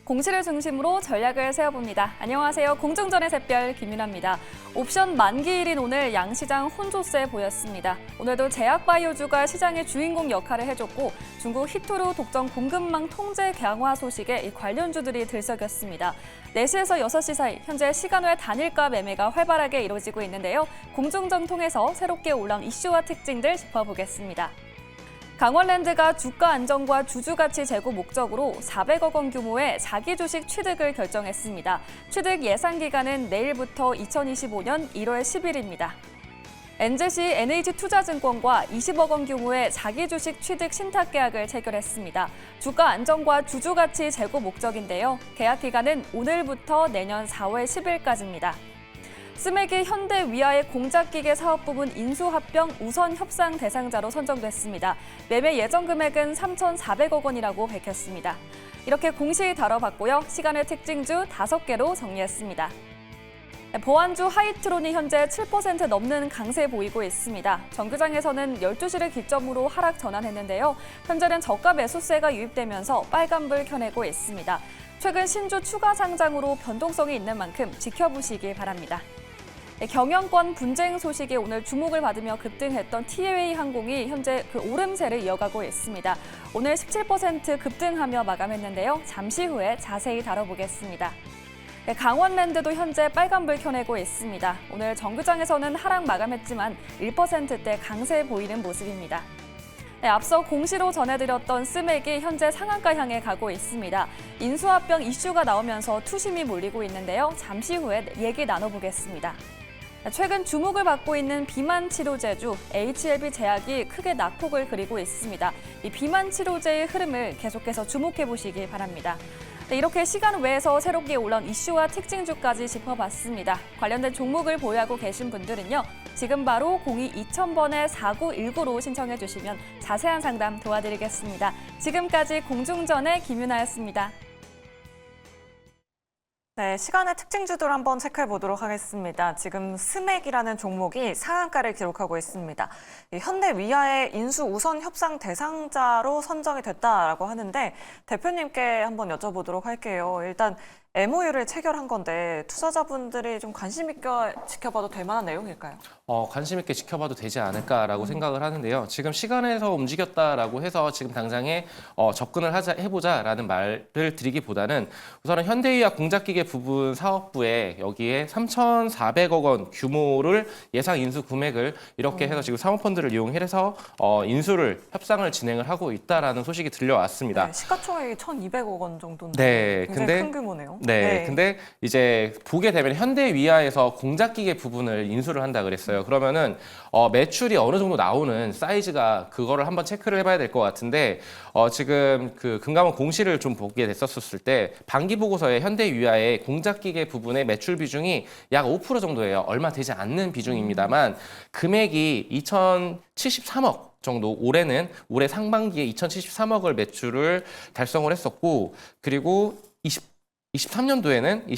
공시를 중심으로 전략을 세워봅니다. 안녕하세요. 공중전의 샛별 김윤아입니다. 옵션 만기일인 오늘 양시장 혼조세 보였습니다. 오늘도 제약바이오주가 시장의 주인공 역할을 해줬고 중국 히토루 독점 공급망 통제 강화 소식에 이 관련주들이 들썩였습니다. 4시에서 6시 사이 현재 시간외 단일가 매매가 활발하게 이루어지고 있는데요. 공중전 통해서 새롭게 올라온 이슈와 특징들 짚어보겠습니다. 강원랜드가 주가 안정과 주주가치 제고 목적으로 400억 원 규모의 자기 주식 취득을 결정했습니다. 취득 예상 기간은 내일부터 2025년 1월 10일입니다. NZC NH투자증권과 20억 원 규모의 자기 주식 취득 신탁 계약을 체결했습니다. 주가 안정과 주주가치 제고 목적인데요. 계약 기간은 오늘부터 내년 4월 10일까지입니다. 스맥이 현대 위아의 공작기계 사업 부분 인수합병 우선 협상 대상자로 선정됐습니다. 매매 예정 금액은 3,400억 원이라고 밝혔습니다. 이렇게 공시 다뤄봤고요. 시간의 특징주 5개로 정리했습니다. 보안주 하이트론이 현재 7% 넘는 강세 보이고 있습니다. 정규장에서는 12시를 기점으로 하락 전환했는데요. 현재는 저가 매수세가 유입되면서 빨간불 켜내고 있습니다. 최근 신주 추가 상장으로 변동성이 있는 만큼 지켜보시기 바랍니다. 경영권 분쟁 소식에 오늘 주목을 받으며 급등했던 티웨이 항공이 현재 그 오름세를 이어가고 있습니다. 오늘 17% 급등하며 마감했는데요. 잠시 후에 자세히 다뤄보겠습니다. 강원랜드도 현재 빨간불 켜내고 있습니다. 오늘 정규장에서는 하락 마감했지만 1%대 강세 보이는 모습입니다. 앞서 공시로 전해드렸던 스맥이 현재 상한가 향해 가고 있습니다. 인수합병 이슈가 나오면서 투심이 몰리고 있는데요. 잠시 후에 얘기 나눠보겠습니다. 최근 주목을 받고 있는 비만 치료제주 HLB 제약이 크게 낙폭을 그리고 있습니다. 이 비만 치료제의 흐름을 계속해서 주목해 보시기 바랍니다. 이렇게 시간 외에서 새롭게 올라온 이슈와 특징주까지 짚어봤습니다. 관련된 종목을 보유하고 계신 분들은요. 지금 바로 02-2000번에 4919로 신청해 주시면 자세한 상담 도와드리겠습니다. 지금까지 공중전의 김윤아였습니다. 네, 시간의 특징주들 한번 체크해 보도록 하겠습니다. 지금 스맥이라는 종목이 상한가를 기록하고 있습니다. 현대 위아의 인수 우선 협상 대상자로 선정이 됐다라고 하는데 대표님께 한번 여쭤보도록 할게요. 일단 MOU를 체결한 건데 투자자분들이 좀 관심 있게 지켜봐도 될 만한 내용일까요? 관심 있게 지켜봐도 되지 않을까라고 생각을 하는데요. 지금 시간에서 움직였다라고 해서 지금 당장에 접근을 해보자라는 말을 드리기보다는 우선은 현대의학 공작기계 부분 사업부에 여기에 3,400억 원 규모를 예상 인수 금액을 이렇게 해서 지금 사모펀드를 이용해서 인수를 협상을 진행을 하고 있다라는 소식이 들려왔습니다. 네, 시가총액이 1,200억 원 정도인데 네, 굉장히 큰 규모네요. 네, 근데 이제 보게 되면 현대위아에서 공작기계 부분을 인수를 한다 그랬어요. 그러면은 매출이 어느 정도 나오는 사이즈가 그거를 한번 체크를 해봐야 될 것 같은데 지금 그 금감원 공시를 좀 보게 됐었을 때 반기 보고서에 현대위아의 공작기계 부분의 매출 비중이 약 5% 정도예요. 얼마 되지 않는 비중입니다만 금액이 2,073억. 정도 올해 상반기에 2,073억을 매출을 달성을 했었고 그리고 23년도에는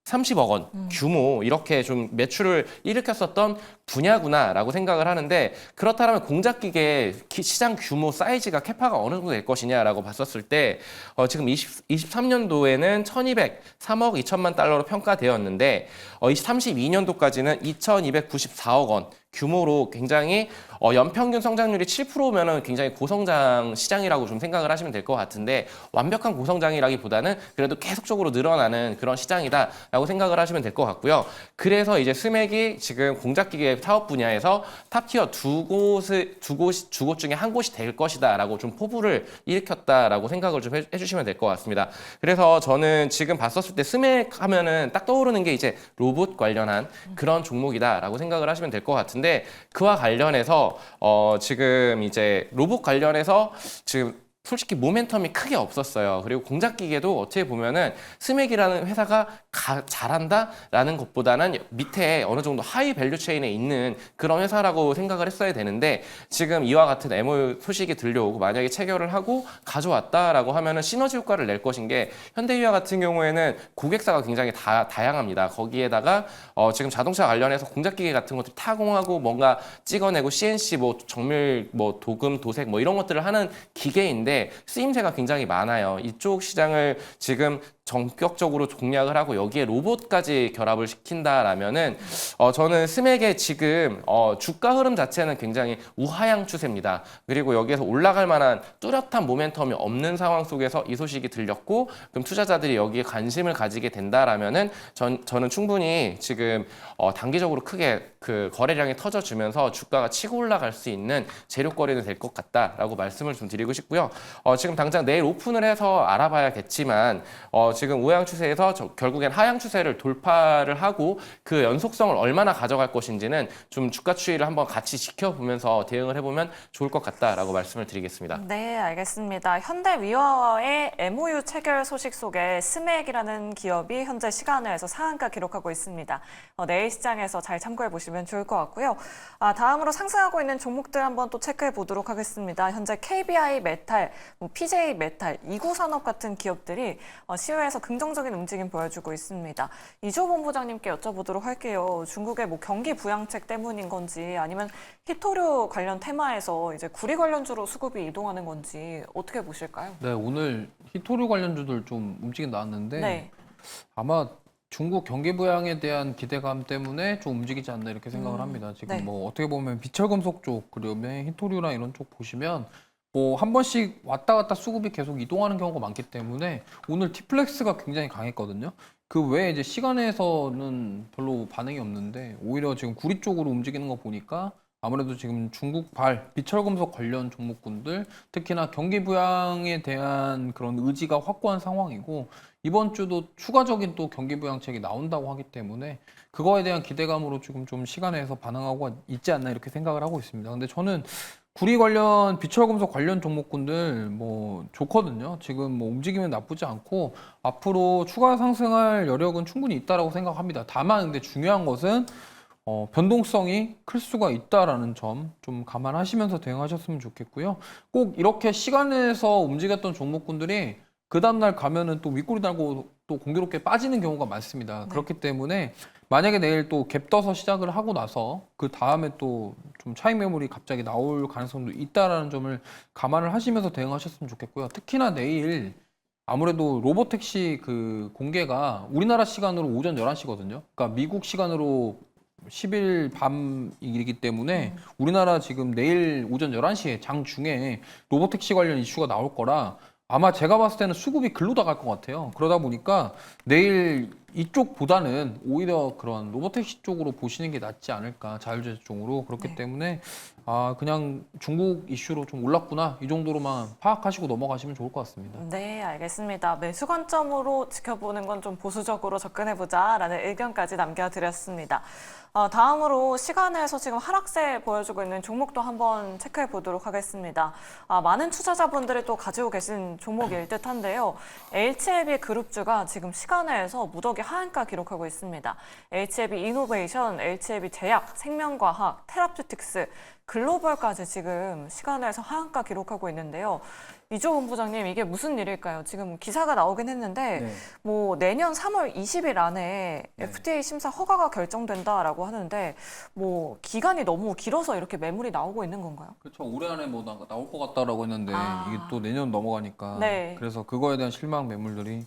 4,230억 원 규모 이렇게 좀 매출을 일으켰었던 분야구나라고 생각을 하는데 그렇다면 공작기계 시장 규모 사이즈가 캐파가 어느 정도 될 것이냐라고 봤었을 때 지금 23년도에는 1,203억 2천만 달러로 평가되었는데 32년도까지는 2,294억 원 규모로 굉장히 연평균 성장률이 7%면은 굉장히 고성장 시장이라고 좀 생각을 하시면 될 것 같은데 완벽한 고성장이라기보다는 그래도 계속적으로 늘어나는 그런 시장이다라고 생각을 하시면 될 것 같고요. 그래서 이제 스맥이 지금 공작기계 사업 분야에서 탑티어 두 곳 중에 한 곳이 될 것이다라고 좀 포부를 일으켰다라고 생각을 좀 해주시면 될 것 같습니다. 그래서 저는 지금 봤었을 때 스맥 하면은 딱 떠오르는 게 이제 로봇 관련한 그런 종목이다라고 생각을 하시면 될 것 같은데 그와 관련해서 지금 이제 로봇 관련해서 지금 솔직히 모멘텀이 크게 없었어요. 그리고 공작기계도 어떻게 보면은 스맥이라는 회사가 잘한다라는 것보다는 밑에 어느 정도 하이 밸류 체인에 있는 그런 회사라고 생각을 했어야 되는데 지금 이와 같은 MOU 소식이 들려오고 만약에 체결을 하고 가져왔다라고 하면은 시너지 효과를 낼 것인 게 현대위아 같은 경우에는 고객사가 굉장히 다양합니다. 거기에다가 지금 자동차 관련해서 공작기계 같은 것들 타공하고 뭔가 찍어내고 CNC 뭐 정밀 뭐 도금 도색 뭐 이런 것들을 하는 기계인데 게 쓰임새가 굉장히 많아요. 이쪽 시장을 지금 전격적으로 공략을 하고 여기에 로봇까지 결합을 시킨다라면은 저는 스맥의 지금 주가 흐름 자체는 굉장히 우하향 추세입니다. 그리고 여기에서 올라갈 만한 뚜렷한 모멘텀이 없는 상황 속에서 이 소식이 들렸고 그럼 투자자들이 여기에 관심을 가지게 된다라면은 저는 충분히 지금 단기적으로 크게 그 거래량이 터져주면서 주가가 치고 올라갈 수 있는 재료거리는 될 것 같다라고 말씀을 좀 드리고 싶고요. 지금 당장 내일 오픈을 해서 알아봐야겠지만 지금 우하향 추세에서 결국엔 하향 추세를 돌파를 하고 그 연속성을 얼마나 가져갈 것인지는 좀 주가 추이를 한번 같이 지켜보면서 대응을 해보면 좋을 것 같다라고 말씀을 드리겠습니다. 네, 알겠습니다. 현대위화와의 MOU 체결 소식 속에 스맥이라는 기업이 현재 시간외에서 상한가 기록하고 있습니다. 내일 시장에서 잘 참고해 보시면 좋을 것 같고요. 다음으로 상승하고 있는 종목들 한번 또 체크해 보도록 하겠습니다. 현재 KBI 메탈, PJ 메탈, 이구산업 같은 기업들이 시외에서 긍정적인 움직임 보여주고 있습니다. 이조 본부장님께 여쭤보도록 할게요. 중국의 경기 부양책 때문인 건지 아니면 히토류 관련 테마에서 이제 구리 관련주로 수급이 이동하는 건지 어떻게 보실까요? 네, 오늘 히토류 관련주들 좀 움직임 나왔는데 네. 아마 중국 경기 부양에 대한 기대감 때문에 좀 움직이지 않나 이렇게 생각을 합니다. 지금 네. 뭐 어떻게 보면 비철금속 쪽 그러면 히토류나 이런 쪽 보시면 뭐 한 번씩 왔다 갔다 수급이 계속 이동하는 경우가 많기 때문에 오늘 티플렉스가 굉장히 강했거든요. 그 외에 이제 시간에서는 별로 반응이 없는데 오히려 지금 구리 쪽으로 움직이는 거 보니까 아무래도 지금 중국발 비철금속 관련 종목군들 특히나 경기 부양에 대한 그런 의지가 확고한 상황이고 이번 주도 추가적인 또 경기 부양책이 나온다고 하기 때문에 그거에 대한 기대감으로 지금 좀 시간에서 반응하고 있지 않나 이렇게 생각을 하고 있습니다. 근데 저는 구리 관련 비철금속 관련 종목군들 뭐 좋거든요. 지금 뭐 움직이면 나쁘지 않고 앞으로 추가 상승할 여력은 충분히 있다라고 생각합니다. 다만 근데 중요한 것은 변동성이 클 수가 있다라는 점 좀 감안하시면서 대응하셨으면 좋겠고요. 꼭 이렇게 시간에서 움직였던 종목군들이 그 다음날 가면은 또 윗꼬리 달고 또 공교롭게 빠지는 경우가 많습니다. 네. 그렇기 때문에 만약에 내일 또 갭 떠서 시작을 하고 나서 그 다음에 또 좀 차익 매물이 갑자기 나올 가능성도 있다라는 점을 감안을 하시면서 대응하셨으면 좋겠고요. 특히나 내일 아무래도 로보택시 그 공개가 우리나라 시간으로 오전 11시거든요. 그러니까 미국 시간으로 10일 밤이기 때문에 우리나라 지금 내일 오전 11시에 장중에 로보택시 관련 이슈가 나올 거라 아마 제가 봤을 때는 수급이 글로 다 갈 것 같아요. 그러다 보니까 내일 이쪽보다는 오히려 그런 로보택시 쪽으로 보시는 게 낫지 않을까, 자율주행 쪽으로. 그렇기 네. 때문에 그냥 중국 이슈로 좀 올랐구나 이 정도로만 파악하시고 넘어가시면 좋을 것 같습니다. 네, 알겠습니다. 매수 관점으로 지켜보는 건 좀 보수적으로 접근해보자라는 의견까지 남겨드렸습니다. 다음으로 시간에서 지금 하락세 보여주고 있는 종목도 한번 체크해 보도록 하겠습니다. 많은 투자자분들이 또 가지고 계신 종목일 듯한데요. HLB 그룹주가 지금 시간에서 무더기 하한가 기록하고 있습니다. HLB 이노베이션, HLB 제약, 생명과학, 테라퓨틱스, 글로벌까지 지금 시간에서 하한가 기록하고 있는데요. 이조 본부장님, 이게 무슨 일일까요? 지금 기사가 나오긴 했는데 네. 뭐 내년 3월 20일 안에 네. FDA 심사 허가가 결정된다라고 하는데 뭐 기간이 너무 길어서 이렇게 매물이 나오고 있는 건가요? 그렇죠. 올해 안에 뭐 나올 것 같다라고 했는데 이게 또 내년 넘어가니까 네. 그래서 그거에 대한 실망 매물들이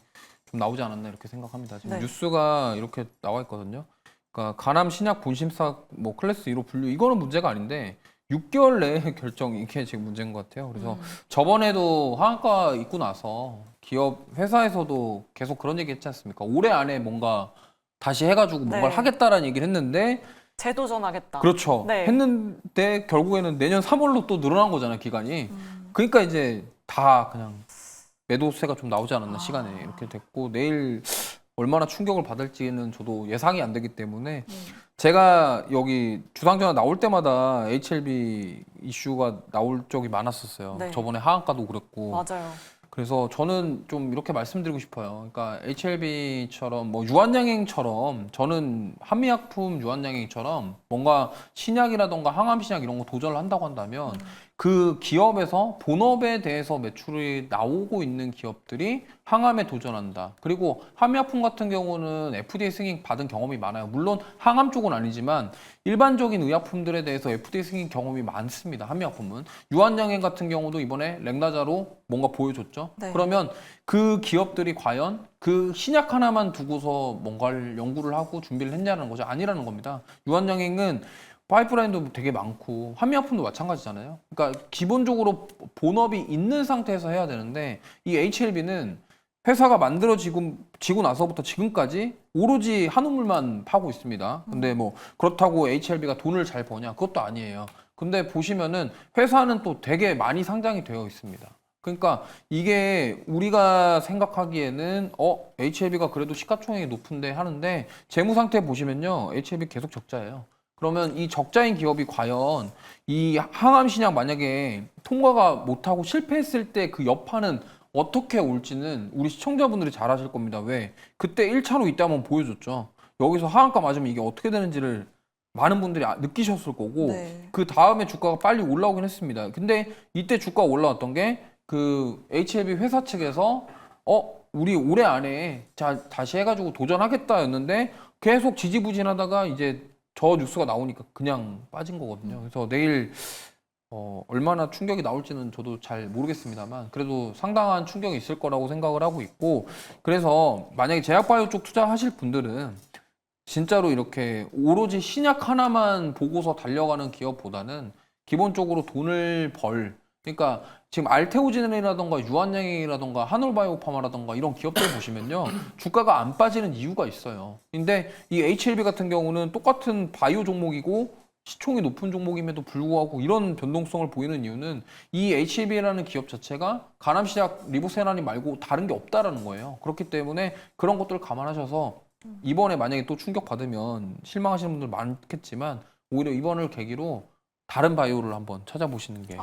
좀 나오지 않았나 이렇게 생각합니다. 지금 네. 뉴스가 이렇게 나와 있거든요. 그러니까 간암 신약 본심사 뭐 클래스 2로 분류 이거는 문제가 아닌데 6개월 내에 결정 이게 지금 문제인 것 같아요. 그래서 저번에도 하한가 있고 나서 기업 회사에서도 계속 그런 얘기 했지 않습니까? 올해 안에 뭔가 다시 해가지고 뭔가를 네. 하겠다라는 얘기를 했는데 재도전하겠다. 그렇죠. 네. 했는데 결국에는 내년 3월로 또 늘어난 거잖아요, 기간이. 그러니까 이제 다 그냥 매도세가 좀 나오지 않았나 시간에 이렇게 됐고 내일 얼마나 충격을 받을지는 저도 예상이 안 되기 때문에 제가 여기 주상전화 나올 때마다 HLB 이슈가 나올 적이 많았었어요. 네. 저번에 하한가도 그랬고. 맞아요. 그래서 저는 좀 이렇게 말씀드리고 싶어요. 그러니까 HLB처럼 뭐 유한양행처럼 저는 한미약품 유한양행처럼 뭔가 신약이라던가 항암 신약 이런 거 도전을 한다고 한다면 그 기업에서 본업에 대해서 매출이 나오고 있는 기업들이 항암에 도전한다. 그리고 한의약품 같은 경우는 FDA 승인 받은 경험이 많아요. 물론 항암 쪽은 아니지만 일반적인 의약품들에 대해서 FDA 승인 경험이 많습니다. 한의약품은. 유한양행 같은 경우도 이번에 렉나자로 뭔가 보여줬죠. 네. 그러면 그 기업들이 과연 그 신약 하나만 두고서 뭔가를 연구를 하고 준비를 했냐는 거죠. 아니라는 겁니다. 유한양행은 파이프라인도 되게 많고 한의약품도 마찬가지잖아요. 그러니까 기본적으로 본업이 있는 상태에서 해야 되는데 이 HLB는 회사가 만들어지고 나서부터 지금까지 오로지 한우물만 파고 있습니다. 근데 뭐 그렇다고 HLB가 돈을 잘 버냐? 그것도 아니에요. 근데 보시면은 회사는 또 되게 많이 상장이 되어 있습니다. 그러니까 이게 우리가 생각하기에는 HLB가 그래도 시가총액이 높은데 하는데 재무 상태 보시면요. HLB 계속 적자예요. 그러면 이 적자인 기업이 과연 이 항암 신약 만약에 통과가 못하고 실패했을 때 그 여파는 어떻게 올지는 우리 시청자분들이 잘 아실 겁니다. 왜? 그때 1차로 이때 한번 보여줬죠. 여기서 하한가 맞으면 이게 어떻게 되는지를 많은 분들이 느끼셨을 거고 네. 그 다음에 주가가 빨리 올라오긴 했습니다. 근데 이때 주가가 올라왔던 게 그 HLB 회사 측에서 우리 올해 안에 다시 해가지고 도전하겠다였는데 계속 지지부진하다가 이제 저 뉴스가 나오니까 그냥 빠진 거거든요. 그래서 내일 얼마나 충격이 나올지는 저도 잘 모르겠습니다만 그래도 상당한 충격이 있을 거라고 생각을 하고 있고 그래서 만약에 제약바이오 쪽 투자하실 분들은 진짜로 이렇게 오로지 신약 하나만 보고서 달려가는 기업보다는 기본적으로 돈을 그러니까 지금 알테오제널이라던가 유한양행이라던가 한올바이오파마라던가 이런 기업들 보시면요 주가가 안 빠지는 이유가 있어요. 근데 이 HLB 같은 경우는 똑같은 바이오 종목이고 시총이 높은 종목임에도 불구하고 이런 변동성을 보이는 이유는 이 HLB라는 기업 자체가 간암시약 리보세라닌 말고 다른 게 없다라는 거예요. 그렇기 때문에 그런 것들을 감안하셔서 이번에 만약에 또 충격 받으면 실망하시는 분들 많겠지만 오히려 이번을 계기로 다른 바이오를 한번 찾아보시는 게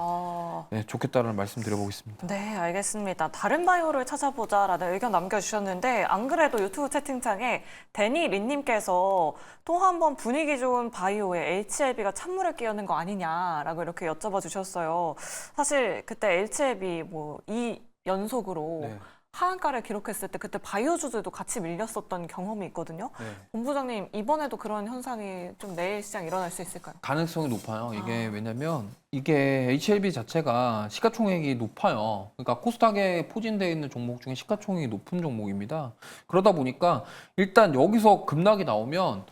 네, 좋겠다는 말씀 드려보겠습니다. 네, 알겠습니다. 다른 바이오를 찾아보자라는 의견 남겨주셨는데 안 그래도 유튜브 채팅창에 데니 린님께서 또 한 번 분위기 좋은 바이오에 HLB가 찬물을 끼얹는 거 아니냐라고 이렇게 여쭤봐 주셨어요. 사실 그때 HLB 뭐 2연속으로 네. 하한가를 기록했을 때 그때 바이오주들도 같이 밀렸었던 경험이 있거든요. 네. 본부장님, 이번에도 그런 현상이 좀 내일 시장 일어날 수 있을까요? 가능성이 높아요. 이게 왜냐면 이게 HLB 자체가 시가총액이 높아요. 그러니까 코스닥에 포진되어 있는 종목 중에 시가총액이 높은 종목입니다. 그러다 보니까 일단 여기서 급락이 나오면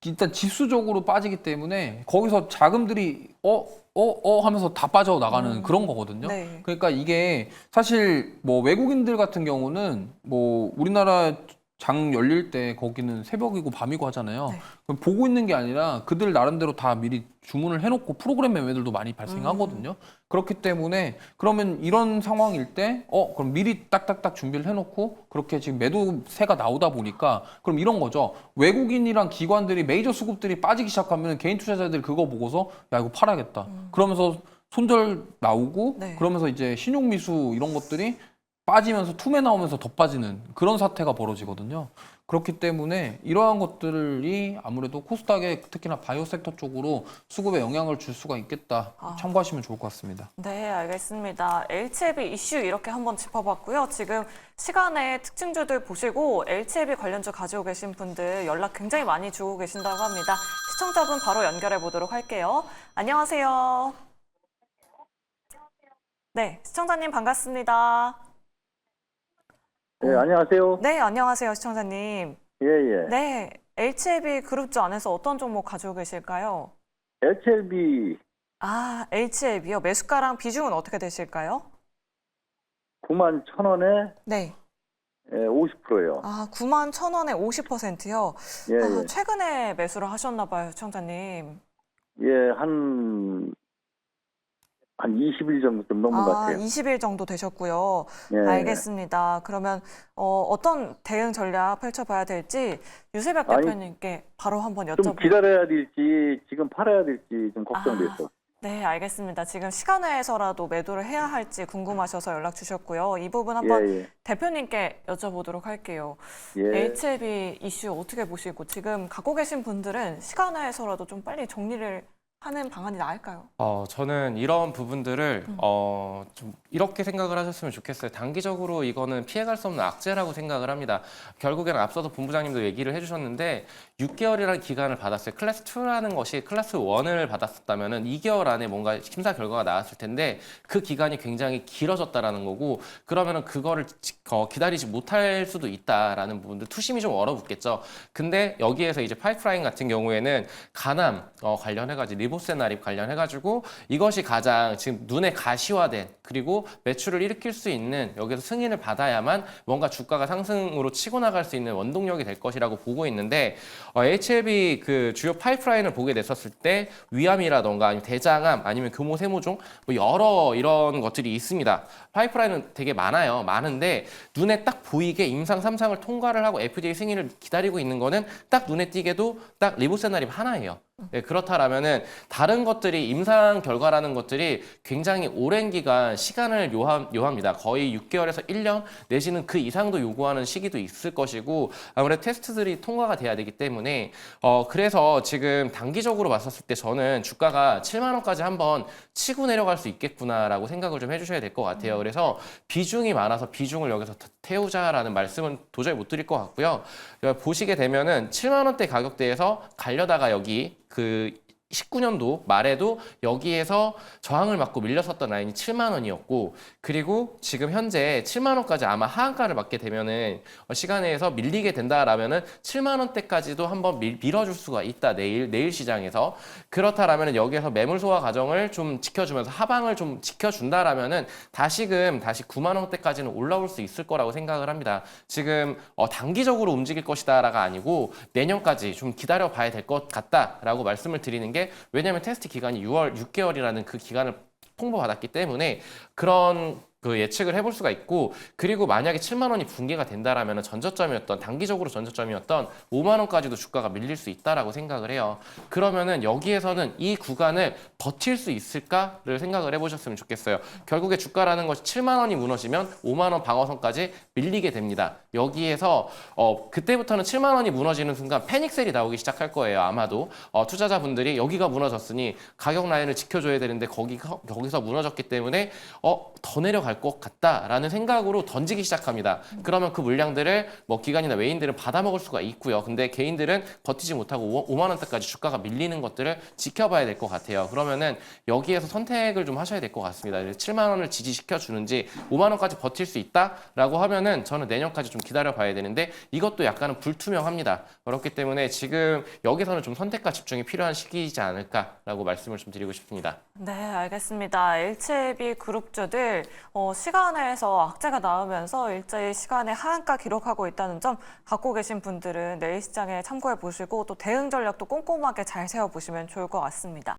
일단 지수적으로 빠지기 때문에 거기서 자금들이 하면서 다 빠져나가는 그런 거거든요. 네. 그러니까 이게 사실 뭐 외국인들 같은 경우는 뭐 우리나라 장 열릴 때 거기는 새벽이고 밤이고 하잖아요. 네. 그럼 보고 있는 게 아니라 그들 나름대로 다 미리 주문을 해놓고 프로그램 매매들도 많이 발생하거든요. 그렇기 때문에 그러면 이런 상황일 때 그럼 미리 딱딱딱 준비를 해놓고 그렇게 지금 매도세가 나오다 보니까 그럼 이런 거죠. 외국인이랑 기관들이 메이저 수급들이 빠지기 시작하면 개인 투자자들이 그거 보고서 야 이거 팔아야겠다. 그러면서 손절 나오고 네. 그러면서 이제 신용미수 이런 것들이 빠지면서 투매 나오면서 더 빠지는 그런 사태가 벌어지거든요. 그렇기 때문에 이러한 것들이 아무래도 코스닥에 특히나 바이오 섹터 쪽으로 수급에 영향을 줄 수가 있겠다. 참고하시면 좋을 것 같습니다. 네, 알겠습니다. HLB 이슈 이렇게 한번 짚어봤고요. 지금 시간에 특징주들 보시고 HLB 관련주 가지고 계신 분들 연락 굉장히 많이 주고 계신다고 합니다. 시청자분 바로 연결해 보도록 할게요. 안녕하세요. 네, 시청자님 반갑습니다. 네, 안녕하세요. 네, 안녕하세요, 시청자님. 예, 예. 네, HLB 그룹주 안에서 어떤 종목 가지고 계실까요? HLB HLB요. 매수가랑 비중은 어떻게 되실까요? 91,000원에 네. 50%예요. 91,000원에 50%요. 예, 예. 최근에 매수를 하셨나 봐요, 시청자님. 예, 한 20일 정도 좀 넘은 것 같아요. 20일 정도 되셨고요. 예, 알겠습니다. 그러면 어떤 대응 전략 펼쳐봐야 될지 유세벽 아니, 대표님께 바로 한번 좀 여쭤볼게요. 기다려야 될지, 지금 팔아야 될지 좀 걱정돼서. 네, 알겠습니다. 지금 시간외에서라도 매도를 해야 할지 궁금하셔서 연락 주셨고요. 이 부분 한번 예, 예. 대표님께 여쭤보도록 할게요. 예. HLB 이슈 어떻게 보시고 지금 갖고 계신 분들은 시간외에서라도 좀 빨리 정리를 하는 방안이 나을까요? 저는 이런 부분들을 좀 이렇게 생각을 하셨으면 좋겠어요. 단기적으로 이거는 피해갈 수 없는 악재라고 생각을 합니다. 결국에는 앞서서 본부장님도 얘기를 해주셨는데 6개월이라는 기간을 받았어요. 클래스 2라는 것이 클래스 1을 받았었다면은 2개월 안에 뭔가 심사 결과가 나왔을 텐데 그 기간이 굉장히 길어졌다라는 거고 그러면은 그거를 기다리지 못할 수도 있다라는 부분들 투심이 좀 얼어붙겠죠. 근데 여기에서 이제 파이프라인 같은 경우에는 간암 관련해가지고 리보세나립 관련해가지고 이것이 가장 지금 눈에 가시화된 그리고 매출을 일으킬 수 있는 여기서 승인을 받아야만 뭔가 주가가 상승으로 치고 나갈 수 있는 원동력이 될 것이라고 보고 있는데 HLB 그 주요 파이프라인을 보게 됐었을 때 위암이라던가 아니면 대장암 아니면 교모 세모종 뭐 여러 이런 것들이 있습니다. 파이프라인은 되게 많은데 눈에 딱 보이게 임상 3상을 통과를 하고 FDA 승인을 기다리고 있는 거는 딱 눈에 띄게도 딱 리보세나립 하나예요. 네, 그렇다라면은 다른 것들이 임상 결과라는 것들이 굉장히 오랜 기간 시간을 요합니다. 거의 6개월에서 1년 내지는 그 이상도 요구하는 시기도 있을 것이고 아무래도 테스트들이 통과가 돼야 되기 때문에 그래서 지금 단기적으로 봤었을 때 저는 주가가 7만 원까지 한번 치고 내려갈 수 있겠구나라고 생각을 좀 해주셔야 될 것 같아요. 그래서 비중이 많아서 비중을 여기서 태우자라는 말씀은 도저히 못 드릴 것 같고요. 보시게 되면은 7만 원대 가격대에서 가려다가 여기 그 19년도 말에도 여기에서 저항을 맞고 밀렸었던 라인이 7만 원이었고 그리고 지금 현재 7만 원까지 아마 하한가를 맞게 되면은 시간에서 밀리게 된다라면은 7만 원대까지도 한번 밀어줄 수가 있다 내일 시장에서 그렇다라면은 여기에서 매물 소화 과정을 좀 지켜주면서 하방을 좀 지켜준다라면은 다시 9만 원대까지는 올라올 수 있을 거라고 생각을 합니다. 지금 단기적으로 움직일 것이다라가 아니고 내년까지 좀 기다려 봐야 될 것 같다라고 말씀을 드리는 게 왜냐하면 테스트 기간이 6개월이라는 그 기간을 통보받았기 때문에 그런 그 예측을 해볼 수가 있고 그리고 만약에 7만 원이 붕괴가 된다라면 단기적으로 전저점이었던 5만 원까지도 주가가 밀릴 수 있다라고 생각을 해요. 그러면은 여기에서는 이 구간을 버틸 수 있을까를 생각을 해보셨으면 좋겠어요. 결국에 주가라는 것이 7만 원이 무너지면 5만 원 방어선까지 밀리게 됩니다. 여기에서 그때부터는 7만 원이 무너지는 순간 패닉셀이 나오기 시작할 거예요. 아마도 투자자분들이 여기가 무너졌으니 가격 라인을 지켜줘야 되는데 거기서 무너졌기 때문에 더 내려갈 것 같다라는 생각으로 던지기 시작합니다. 그러면 그 물량들을 뭐 기관이나 외인들은 받아먹을 수가 있고요. 근데 개인들은 버티지 못하고 5만 원대까지 주가가 밀리는 것들을 지켜봐야 될 것 같아요. 그러면은 여기에서 선택을 좀 하셔야 될 것 같습니다. 7만 원을 지지시켜 주는지 5만 원까지 버틸 수 있다라고 하면은 저는 내년까지 좀 기다려 봐야 되는데 이것도 약간은 불투명합니다. 그렇기 때문에 지금 여기서는 좀 선택과 집중이 필요한 시기이지 않을까라고 말씀을 좀 드리고 싶습니다. 네, 알겠습니다. HLB 그룹주들 시간에서 악재가 나오면서 일제히 시간에 하한가 기록하고 있다는 점 갖고 계신 분들은 내일 시장에 참고해 보시고 또 대응 전략도 꼼꼼하게 잘 세워보시면 좋을 것 같습니다.